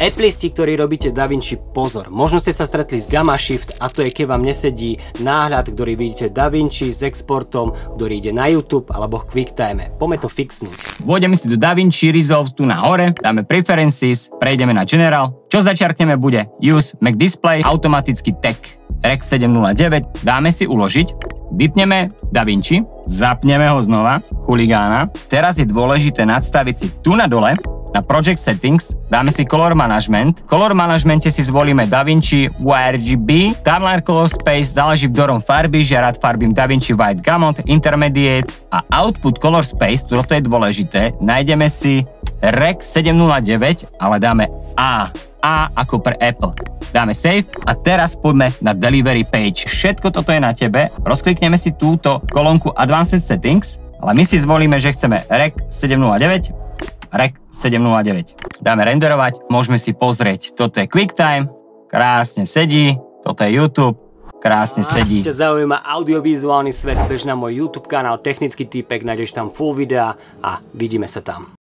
Appleisti, ktorí robíte DaVinci, pozor. Možno ste sa stretli s Gamma Shift a to je, keď vám nesedí náhľad, ktorý vidíte DaVinci s exportom, ktorý ide na YouTube alebo v QuickTime. Poďme to fixnúť. Vôjdeme si do DaVinci Resolve tu na hore, dáme Preferences, prejdeme na General. Čo začiarkneme bude Use Mac Display, automaticky tag Rec 709, dáme si uložiť, vypneme DaVinci, zapneme ho znova, chuligána. Teraz je dôležité nadstaviť si tu na dole, na Project Settings, dáme si Color Management. V Color Managemente si zvolíme DaVinci YRGB, Timeline Color Space, záleží v ktorom farby, že ja rád farbím DaVinci White Gamut, Intermediate a Output Color Space, toto je dôležité, nájdeme si Rec 709, ale dáme A ako pre Apple. Dáme Save a teraz poďme na Delivery Page. Všetko toto je na tebe, rozklikneme si túto kolónku Advanced Settings, ale my si zvolíme, že chceme Rec 709, Rec 709. Dáme renderovať, môžeme si pozrieť, toto je QuickTime, krásne sedí, toto je YouTube, krásne sedí. Ak ťa zaujíma audiovizuálny svet, bež na môj YouTube kanál Technický týpek, nájdeš tam full videa a vidíme sa tam.